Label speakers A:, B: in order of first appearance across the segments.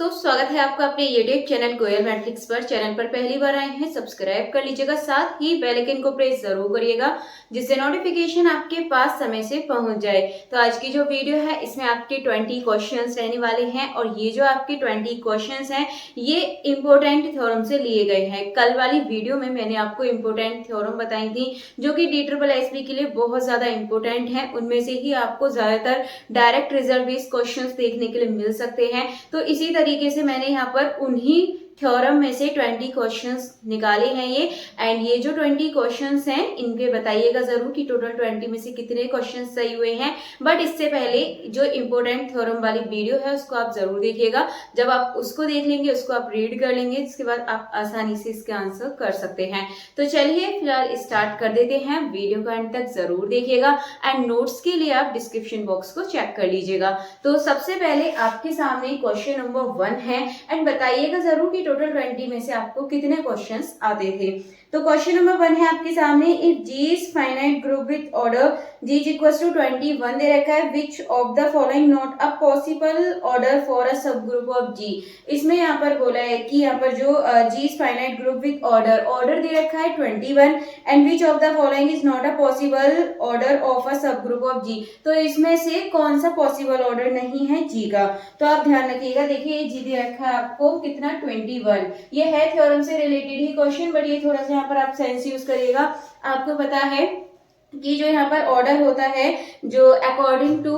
A: दोस्तों, स्वागत है आपका अपने YouTube चैनल गोयल मैट्रिक्स पर। चैनल पर पहली बार आए हैं, सब्सक्राइब कर लीजिएगा, साथ ही बेल आइकन को प्रेस जरूर करिएगा जिससे नोटिफिकेशन आपके पास समय से पहुंच जाए। तो आज की जो वीडियो है इसमें आपके 20 क्वेश्चंस रहने वाले हैं और ये जो आपके 20 क्वेश्चंस हैं ये इंपॉर्टेंट थ्योरम से लिए गए हैं। कल वाली वीडियो में मैंने आपको इंपॉर्टेंट थ्योरम बताई थी जो कि DSSB के लिए बहुत ज्यादा इंपॉर्टेंट है। उनमें से ही आपको ज्यादातर डायरेक्ट रिजल्ट बेस्ड क्वेश्चंस देखने के लिए मिल सकते हैं। तो इसी तरीके से मैंने यहाँ पर उन्हीं थ्योरम में से 20 क्वेश्चंस निकाले हैं ये। एंड ये जो 20 क्वेश्चंस हैं इनके बताइएगा जरूर कि टोटल 20 में से कितने क्वेश्चंस सही हुए हैं। बट इससे पहले जो इंपॉर्टेंट थ्योरम वाली वीडियो है उसको आप जरूर देखिएगा। जब आप उसको देख लेंगे, उसको आप रीड कर लेंगे, इसके बाद आप आसानी से इसके आंसर कर सकते हैं। तो चलिए फिलहाल स्टार्ट कर देते हैं। वीडियो का अंत तक जरूर देखिएगा एंड नोट्स के लिए आप डिस्क्रिप्शन बॉक्स को चेक कर लीजिएगा। तो सबसे पहले आपके सामने क्वेश्चन नंबर 1 है एंड बताइएगा जरूर कि टोटल 20 में से आपको कितने क्वेश्चंस आते थे। तो क्वेश्चन नंबर 1 है आपके सामने, if G is finite group with order G is equals to 21 दे रखा है, which of the following not a possible order for a subgroup of G। इसमें यहाँ पर बोला है कि यहाँ पर जो G is finite group with order दे रखा है 21 and which of the following is not a possible order of a subgroup of G। तो इसमें से कौन सा पॉसिबल ऑर्डर नहीं है G का। तो आप ध्यान रखिएगा, देखिए ये G दे रखा है आपको कितना 21। ये है थ्योरम से रिलेटेड ही क्वेश्चन, बट ये थोड़ा सा यहाँ पर आप सेंस यूज करिएगा। आपको पता है कि जो यहाँ पर ऑर्डर होता है जो अकॉर्डिंग टू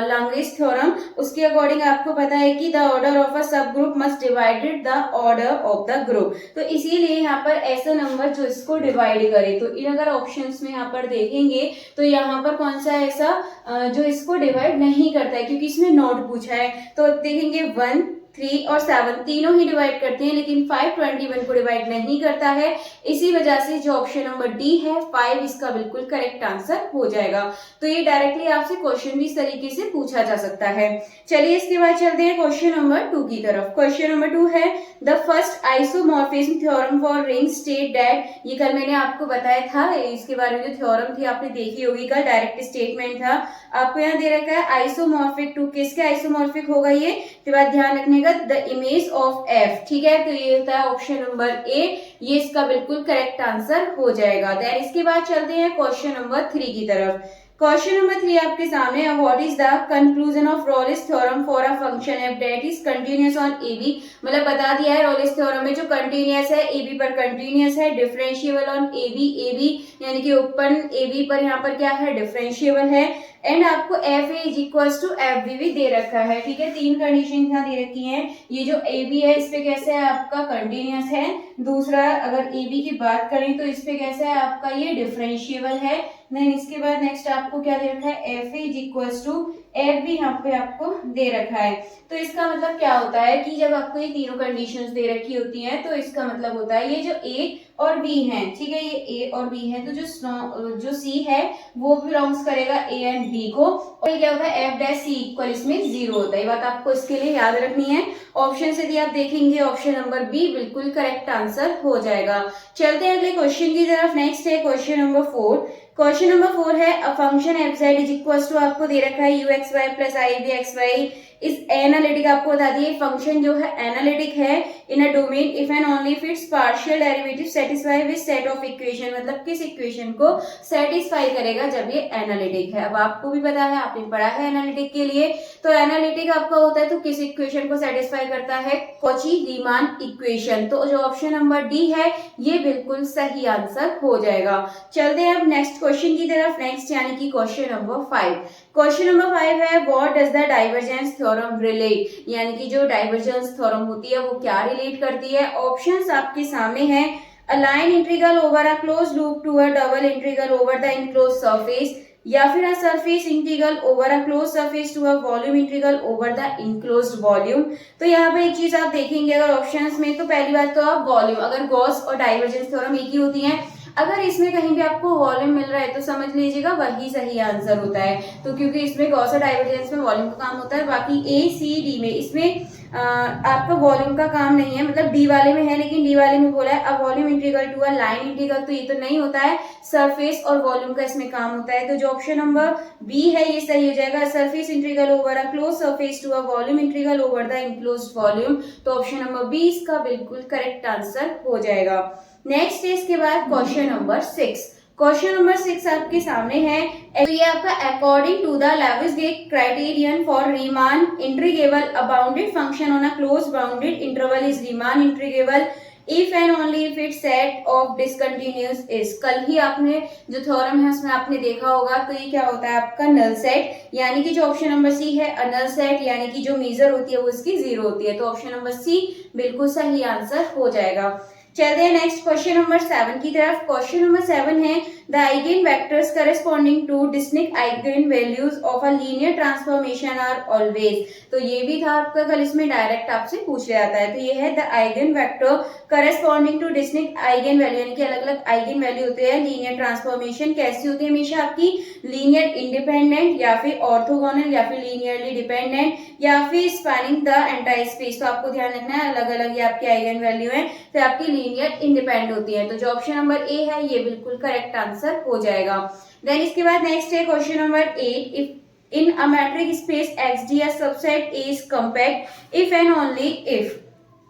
A: लैंग्वेज थ्योरम, उसके अकॉर्डिंग आपको पता है कि द ऑर्डर ऑफ अ सब group must divided the order of the group. तो इसीलिए यहाँ पर ऐसा नंबर जो इसको डिवाइड करे, तो इन अगर ऑप्शंस में यहाँ पर देखेंगे तो यहाँ पर कौन सा ऐसा जो इसको डिवाइड नहीं करता है, क्योंकि इसमें नोट पूछा है। तो देखेंगे 1, 3 और 7 तीनों ही डिवाइड करते हैं, लेकिन 521 को डिवाइड नहीं करता है। इसी वजह से जो ऑप्शन नंबर डी है 5 इसका बिल्कुल करेक्ट आंसर हो जाएगा। तो ये डायरेक्टली आपसे क्वेश्चन भी इस तरीके से पूछा जा सकता है। चलिए इसके बाद चलते हैं क्वेश्चन नंबर 2 की तरफ। क्वेश्चन नंबर 2 है, the first isomorphism theorem for ring state that. ये कल मैंने आपको बताया था, इसके बारे में जो थ्योरम थी आपने देखी होगी कल, डायरेक्ट स्टेटमेंट था। आपको यहाँ दे रखा है आइसोमॉर्फिक टू, किसके आइसोमॉर्फिक होगा ये, तो बात ध्यान रखने का, द इमेज ऑफ एफ। ठीक है, तो ये होता है ऑप्शन नंबर ए, ये इसका बिल्कुल करेक्ट आंसर हो जाएगा। देन इसके बाद चलते हैं क्वेश्चन नंबर 3 की तरफ। क्वेश्चन नंबर 3 आपके सामने, what is the conclusion of रॉलिस theorem for a function F that is continuous on AB। मतलब बता दिया है रॉलिस थ्योरम में जो कंटिन्यूअस है AB पर कंटिन्यूअस है, डिफरेंशिएबल ऑन AB यानी कि ओपन AB पर यहाँ पर क्या है, डिफरेंशिएबल है। एंड आपको FA is equal to FB भी दे रखा है। ठीक है, 3 कंडीशन यहाँ दे रखी हैं। ये जो AB है इस पे कैसे है आपका कंटिन्यूअस है। दूसरा अगर AB की बात करें तो इस पे कैसा है आपका ये डिफरेंशिएबल है। देन इसके बाद नेक्स्ट आपको क्या दे रखा है, FA is equal to FB यहाँ पे आपको दे रखा है। तो इसका मतलब क्या होता है कि जब आपको ये तीनों कंडीशंस दे रखी होती हैं तो इसका मतलब होता है ये जो A और B है, ठीक है, ये A और B है, तो जो C है वो बिलोंग्स करेगा A एंड B को, और ये क्या होता है F डैश C इक्वल इसमें 0 होता है। ये बात आपको इसके लिए याद रखनी है। ऑप्शन से यदि आप देखेंगे ऑप्शन नंबर बी बिल्कुल करेक्ट आंसर हो जाएगा। चलते हैं अगले क्वेश्चन की तरफ। नेक्स्ट है क्वेश्चन नंबर 4। क्वेश्चन नंबर 4 है, a function F Z is equal to, आपको दे रखा है UXY प्लस IBXY। इस एनालिटिक आपको बता दिए फंक्शन जो है एनालिटिक है in a domain if and only if its partial derivative satisfy with set of equation. मतलब किस इक्वेशन को सेटिस्फाई करेगा जब ये एनालिटिक है। अब आपको भी पता है, आपने पढ़ा है एनालिटिक के लिए, तो एनालिटिक आपका होता है तो किस इक्वेशन को सेटिस्फाई करता है, कॉची रीमान इक्वेशन। तो जो ऑप्शन नंबर डी है ये बिल्कुल सही आंसर हो जाएगा। चलते हैं अब नेक्स्ट क्वेश्चन की तरफ। नेक्स्ट यानी कि क्वेश्चन नंबर 5। क्वेश्चन नंबर 5 है, what does the divergence theorem relate. यानी कि जो डाइवर्जेंस थ्योरम होती है वो क्या रिलेट करती है। ऑप्शंस आपके सामने हैं, a line integral over a close loop to a double integral over the enclose surface, या फिर a surface integral over a close surface to a volume integral over the enclosed volume. तो यहाँ पे एक चीज आप देखेंगे अगर ऑप्शंस में, तो पहली बात तो आप वॉल्यूम, अगर गॉस और डाइवर्जेंस थ्योरम एक ही होती हैं, अगर इसमें कहीं भी आपको वॉल्यूम मिल रहा है तो समझ लीजिएगा वही सही आंसर होता है। तो क्योंकि इसमें गॉस और डाइवर्जेंस में वॉल्यूम का काम होता है, बाकी ACD में इसमें आपका वॉल्यूम का काम नहीं है, मतलब डी वाले में है लेकिन डी वाले में बोला है a volume integral to a line integral, तो ये तो नहीं होता है, सरफेस और वॉल्यूम का इसमें काम होता है। तो जो ऑप्शन नंबर बी है ये सही हो जाएगा, surface integral over a close surface to a volume integral over the enclosed volume. तो ऑप्शन नंबर बी इसका बिल्कुल करेक्ट आंसर हो जाएगा। नेक्स्ट है इसके बाद क्वेश्चन नंबर 6। क्वेश्चन नंबर 6 आपके सामने है, तो ये आपका according to the Lebesgue criterion for Riemann integrable a bounded function on a close bounded interval is Riemann integrable if and only if it set of discontinuous is. कल ही आपने जो थ्योरम है उसमें आपने देखा होगा, तो ये क्या होता है आपका नल सेट, यानी कि जो ऑप्शन नंबर सी है नल सेट, यानी कि जो मेजर होती है वो इसकी 0 होती है। तो ऑप्शन नंबर सी बिल्कुल सही आंसर हो जाएगा। चलते हैं नेक्स्ट क्वेश्चन नंबर 7 की तरफ। क्वेश्चन नंबर 7 है, the eigen vectors corresponding to distinct eigen values of a linear transformation are always. तो ये भी था आपका कल, इसमें डायरेक्ट आपसे पूछ लिया जाता है। तो ये है the eigen vector corresponding to distinct eigen value, यानी कि अलग अलग आइगन वैल्यू होते हैं। लीनियर ट्रांसफॉर्मेशन कैसी होती है हमेशा आपकी, लीनियर इंडिपेंडेंट या फिर ऑर्थोगोनल या फिर लीनियरली डिपेंडेंट या फिर स्पैनिंग द एंटायर स्पेस। तो आपको ध्यान रखना है अलग अलग ये आपकी आइगन वैल्यू है, तो आपकी लीनियर इंडिपेंडेंट होती है। तो जो ऑप्शन नंबर ए है ये बिल्कुल करेक्ट आंसर हो जाएगा। देन इसके बाद नेक्स्ट है question number 8, if in a matric space XD a subset A is compact if and only if।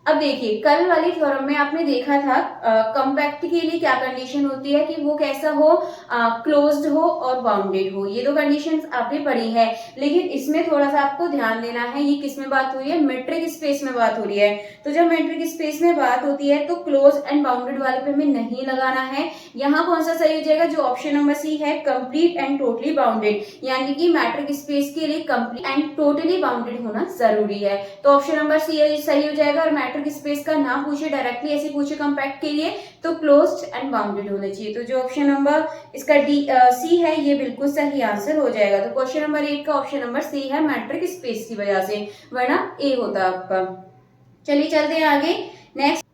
A: अब देखिए कल वाली थ्योरम में आपने देखा था कंपैक्ट के लिए क्या कंडीशन होती है कि वो कैसा हो, क्लोज्ड हो और बाउंडेड हो, ये दो कंडीशंस आपने पढ़ी है। लेकिन इसमें थोड़ा सा आपको ध्यान देना है, ये किस में बात हो रही है, मेट्रिक स्पेस में बात हो रही है। तो जब मेट्रिक स्पेस में बात होती है तो क्लोज एंड बाउंडेड वाले पे हमें नहीं लगाना है। यहाँ कौन सा सही हो जाएगा, जो ऑप्शन नंबर सी है कंप्लीट एंड टोटली बाउंडेड, यानी कि मैट्रिक स्पेस के लिए कंप्लीट एंड टोटली बाउंडेड होना जरूरी है। तो ऑप्शन नंबर सी सही हो जाएगा। और मैट्रिक स्पेस का ना पूछे, डायरेक्टली ऐसे पूछे कंपैक्ट के लिए, तो क्लोज्ड एंड बाउंडेड होना चाहिए। तो जो ऑप्शन नंबर इसका सी है ये बिल्कुल सही आंसर हो जाएगा। तो क्वेश्चन नंबर 8 का ऑप्शन नंबर सी है मैट्रिक स्पेस की वजह से, वरना ए होता आपका। चलिए चलते हैं आगे। नेक्स्ट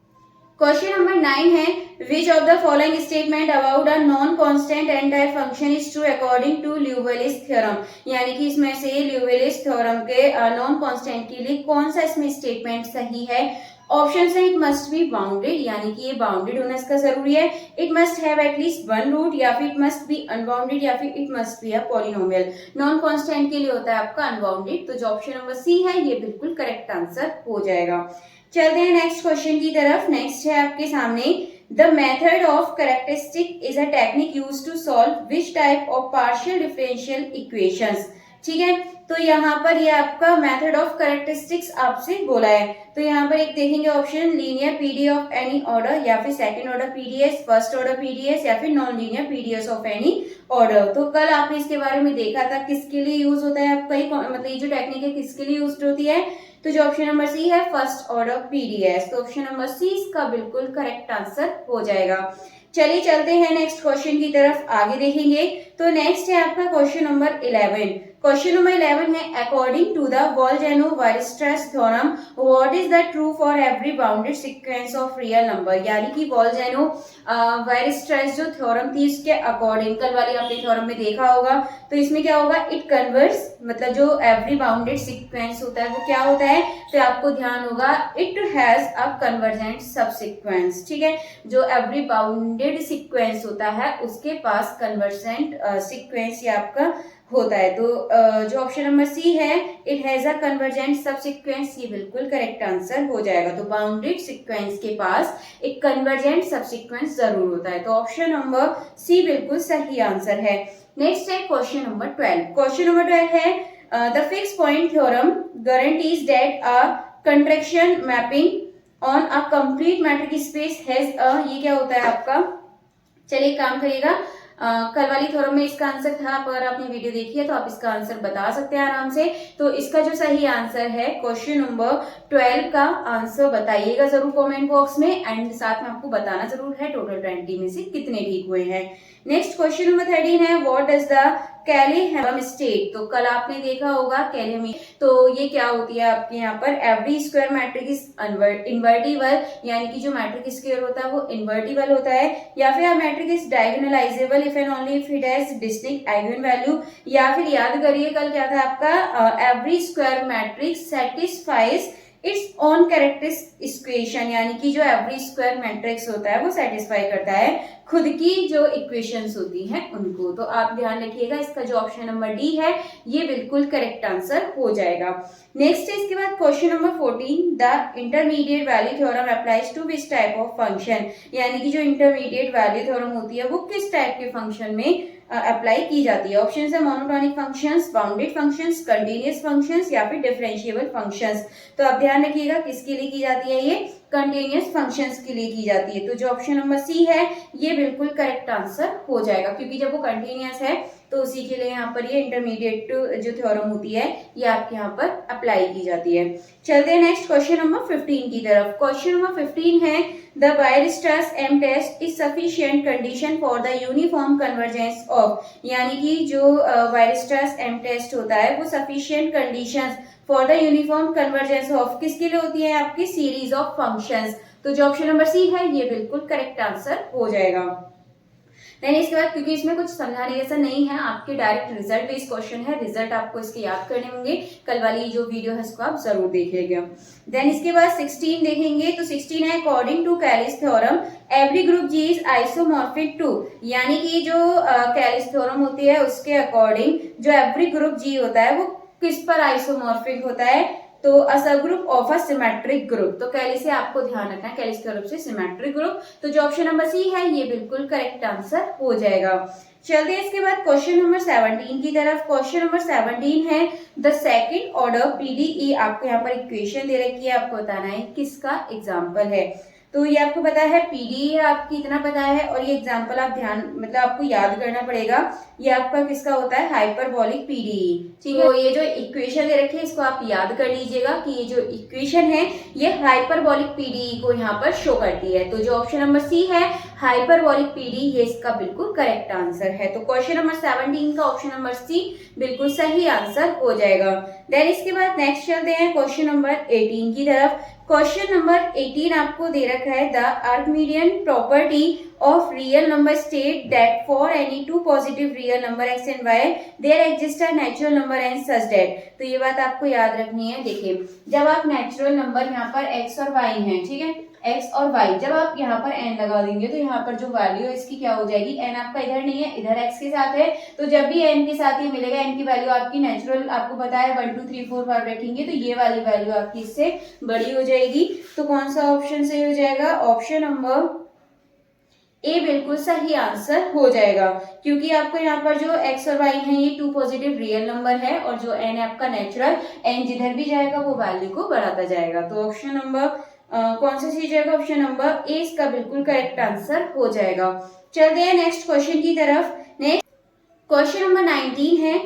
A: क्वेश्चन नंबर 9 है, which of the following statement about a non constant entire function is true according to Liouville's theorem. यानी कि इसमें से ल्यूवेलिस थ्योरम के नॉन कांस्टेंट के लिए कौन सा इसमें स्टेटमेंट सही है। ऑप्शन है, इट मस्ट बी बाउंडेड, यानी कि ये बाउंडेड होना इसका जरूरी है। It must have at least one root, या फिर इट मस्ट बी अनबाउंडेड, या फिर it must be a polynomial. Non constant के लिए होता है आपका अनबाउंडेड। तो जो ऑप्शन नंबर सी है ये बिल्कुल करेक्ट आंसर हो जाएगा। चलते हैं नेक्स्ट क्वेश्चन की तरफ। नेक्स्ट है आपके सामने, the method of characteristic is a technique used to solve which type of partial differential equations. ठीक है, तो यहाँ पर ये आपका मेथड ऑफ कैरेक्टरिस्टिक्स आपसे बोला है। तो यहाँ पर एक देखेंगे option, linear PDF of any order, या फिर second order PDS, first order PDS, या फिर non linear PDS of any order. तो कल आपने इसके बारे में देखा था किसके लिए यूज होता है आपका, मतलब ये जो टेक्निक है किसके लिए यूज होती है। तो जो ऑप्शन नंबर सी है फर्स्ट ऑर्डर पीडीएस। तो ऑप्शन नंबर सी इसका बिल्कुल करेक्ट आंसर हो जाएगा। चलिए चलते हैं नेक्स्ट क्वेश्चन की तरफ, आगे देखेंगे। तो नेक्स्ट है आपका क्वेश्चन नंबर 11। क्वेश्चन नंबर 11 है, according to the Bolzano Weierstrass theorem what is the true for every bounded sequence of real number. यानी कि वॉल्जेनो-वायरस्ट्रैस जो थ्योरम थी इसके अकॉर्डिंग, कल वाली आपने थ्योरम में देखा होगा, तो इसमें क्या होगा, इट कन्वर्स, मतलब जो एवरी बाउंडेड सीक्वेंस होता है वो क्या होता है, तो आपको ध्यान होगा it has a convergent subsequence. ठीक है, जो एवरी बाउंडेड सीक्वेंस होता है उसके पास कन्वर्जेंट सीक्वेंस ये आपका होता है। तो जो ऑप्शन नंबर सी है, it has a convergent subsequence, ये बिल्कुल करेक्ट आंसर हो जाएगा। तो बाउंडेड सीक्वेंस के पास एक कन्वर्जेंट सबसीक्वेंस जरूर होता है। तो ऑप्शन नंबर सी बिल्कुल सही आंसर है। नेक्स्ट है क्वेश्चन नंबर 12। क्वेश्चन नंबर 12 है, the fix point theorem guarantees that a contraction mapping on a complete matric space has a, ये क्या होता है आपका, चलिए काम करिएगा। कल वाली थ्योरम में इसका आंसर था, अगर आपने वीडियो देखी है तो आप इसका आंसर बता सकते हैं आराम से। तो इसका जो सही आंसर है क्वेश्चन नंबर 12 का आंसर बताइएगा जरूर कमेंट बॉक्स में, एंड साथ में आपको बताना जरूर है टोटल 20 में से कितने ठीक हुए हैं। नेक्स्ट क्वेश्चन नंबर 13 है, व्हाट डज द कैले-हैमिल्टन स्टेट। तो कल आपने देखा होगा कैले, तो ये क्या होती है आपके यहाँ पर, every square matrix is invertible, यानी कि जो मैट्रिक स्क्वायर होता है वो इन्वर्टिबल होता है, या फिर matrix is diagonalisable if and only if it has distinct eigen value, या फिर याद करिए कल क्या था आपका, every square matrix satisfies its own characteristic equation, यानी कि जो एवरी स्क्वायर मैट्रिक्स होता है वो सेटिस्फाई करता है खुद की जो इक्वेशंस होती हैं उनको। तो आप ध्यान रखिएगा, इसका जो ऑप्शन नंबर डी है ये बिल्कुल करेक्ट आंसर हो जाएगा। नेक्स्ट है इसके बाद question number 14, the intermediate value theorem applies to which type of function, यानी कि जो इंटरमीडिएट वैल्यू थ्योरम होती है वो किस टाइप के फंक्शन में अप्लाई की जाती है। ऑप्शन है monotonic functions, bounded functions, continuous functions या फिर डिफरेंशिएबल फंक्शंस। तो आप ध्यान रखिएगा किसके लिए की जाती है, ये कंटीन्यूअस फंक्शंस के लिए की जाती है। तो जो ऑप्शन नंबर सी है ये बिल्कुल करेक्ट आंसर हो जाएगा, क्योंकि जब वो कंटीन्यूअस है तो उसी के लिए यहाँ पर ये इंटरमीडिएट जो थ्योरम होती है ये आपके यहाँ पर अप्लाई की जाती है। चलते हैं नेक्स्ट क्वेश्चन नंबर 15 की तरफ। क्वेश्चन नंबर 15 है the Weierstrass M test is sufficient condition for the uniform convergence of, यानी कि जो वायरस्ट्रास एम टेस्ट होता है वो sufficient conditions for the uniform convergence of किसके लिए होती है, आपकी सीरीज ऑफ फंक्शंस। तो जो ऑप्शन नंबर सी है ये बिल्कुल करेक्ट आंसर हो जाएगा। देन इसके बाद, क्योंकि इसमें कुछ समझाने जैसा नहीं है, आपके डायरेक्ट रिजल्ट बेस्ड क्वेश्चन है, रिजल्ट आपको इसके याद करने होंगे, कल वाली जो वीडियो है इसको आप जरूर देखिएगा। देन इसके बाद 16 देखेंगे, तो 16 है according to Cayley's theorem every group G is isomorphic to, यानी कि जो कैलिस थ्योरम होती है उसके अकॉर्डिंग जो एवरी ग्रुप जी होता है वो किस पर आइसोमॉर्फिक होता है, तो अ सब group of a symmetric group. तो कैलिस से आपको ध्यान रखना है, कैलिस थ्योरम से सिमेट्रिक ग्रुप। तो जो ऑप्शन नंबर सी है ये बिल्कुल करेक्ट आंसर हो जाएगा। चलते हैं इसके बाद क्वेश्चन नंबर 17 की तरफ। क्वेश्चन नंबर 17 है द सेकंड ऑर्डर पीडीई, आपको यहाँ पर इक्वेशन दे रखी है, आपको बताना है किसका एग्जाम्पल है। तो ये आपको पता है पीडीई है, आपकी इतना पता है, और ये एग्जांपल आप ध्यान मतलब आपको याद करना पड़ेगा, ये आपका किसका होता है, हाइपरबोलिक पीडीई। ठीक है, तो ये जो इक्वेशन दे रखी है इसको आप याद कर लीजिएगा कि ये जो इक्वेशन है ये हाइपरबोलिक पीडीई को यहाँ पर शो करती है। तो जो ऑप्शन नंबर सी है हाइपरबोलिक पीडीई, ये इसका बिल्कुल करेक्ट आंसर है। तो क्वेश्चन नंबर 17 का ऑप्शन नंबर सी बिल्कुल सही आंसर हो जाएगा। देन इसके बाद नेक्स्ट चलते हैं क्वेश्चन नंबर 18 की तरफ। क्वेश्चन नंबर 18 आपको दे रखा है the Archimedean property of real number state that for any two positive real number X and Y there exist a natural number and such that. तो ये बात आपको याद रखनी है। देखिए, जब आप नेचुरल नंबर यहाँ पर एक्स और वाई हैं, ठीक है, एक्स और वाई, जब आप यहाँ पर एन लगा देंगे तो यहाँ पर जो वैल्यू है इसकी क्या हो जाएगी, एन आपका इधर नहीं है, इधर एक्स के साथ है, तो जब भी एन के साथ ये मिलेगा, एन की वैल्यू आपकी नेचुरल आपको पता है 1 2 3 4 5 रखेंगे तो ये वाली वैल्यू आपकी इससे बड़ी हो जाएगी। तो कौन सा ऑप्शन सही हो जाएगा, ऑप्शन नंबर ए बिल्कुल सही आंसर हो जाएगा, क्योंकि आपको यहाँ पर जो एक्स और वाई है ये टू पॉजिटिव रियल नंबर है, और जो एन है आपका नेचुरल, एन जिधर भी जाएगा वो वैल्यू को बढ़ाता जाएगा। तो ऑप्शन नंबर कौन सा सही जाएगा, ऑप्शन नंबर ए इसका बिल्कुल करेक्ट आंसर हो जाएगा। चलते हैं नेक्स्ट क्वेश्चन की तरफ। नेक्स्ट क्वेश्चन नंबर 19 है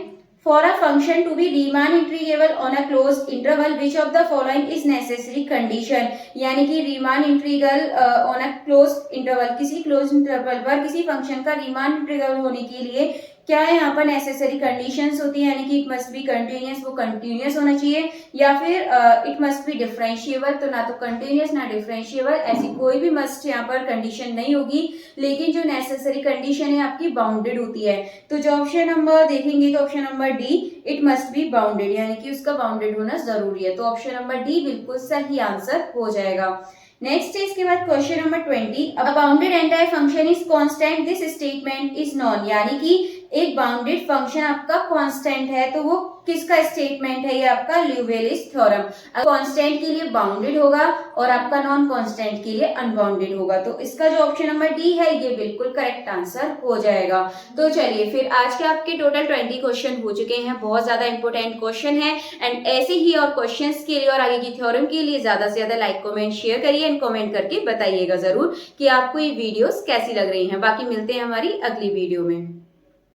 A: for a function to be Riemann integrable on a closed interval which of the following is necessary condition, यानी कि Riemann integral on a closed interval, किसी क्लोज्ड इंटरवल पर किसी function का Riemann integral होने के लिए क्या है यहाँ पर नेसेसरी कंडीशंस होती है, यानी कि इट मस्ट बी कंटिन्यूअस, वो कंटिन्यूअस होना चाहिए, या फिर इट मस्ट बी डिफरेंशिएबल, तो ना तो कंटिन्यूअस ना डिफरेंशिएबल, ऐसी कोई भी मस्ट यहाँ पर कंडीशन नहीं होगी, लेकिन जो नेसेसरी कंडीशन है आपकी बाउंडेड होती है। तो जो ऑप्शन नंबर देखेंगे तो option number D it must be bounded, यानी कि उसका बाउंडेड होना जरूरी है। तो ऑप्शन नंबर डी बिल्कुल सही आंसर हो जाएगा। नेक्स्ट है इसके बाद question number 20, a bounded entire function is constant this statement is non, यानी कि एक बाउंडेड फंक्शन आपका कांस्टेंट है तो वो किसका स्टेटमेंट है, ये आपका ल्यूवेलिस थ्योरम। कांस्टेंट के लिए बाउंडेड होगा और आपका नॉन कांस्टेंट के लिए अनबाउंडेड होगा। तो इसका जो ऑप्शन नंबर डी है ये बिल्कुल करेक्ट आंसर हो जाएगा। तो चलिए फिर आज के आपके टोटल 20 क्वेश्चन हो चुके हैं, बहुत ज्यादा इंपॉर्टेंट क्वेश्चन है, एंड ऐसे ही और क्वेश्चन के लिए और आगे की थ्योरम के लिए ज्यादा से ज्यादा लाइक कमेंट शेयर करिए एंड कमेंट करके बताइएगा जरूर कि आपको ये वीडियोस कैसी लग रही हैं। बाकी मिलते हैं हमारी अगली वीडियो में।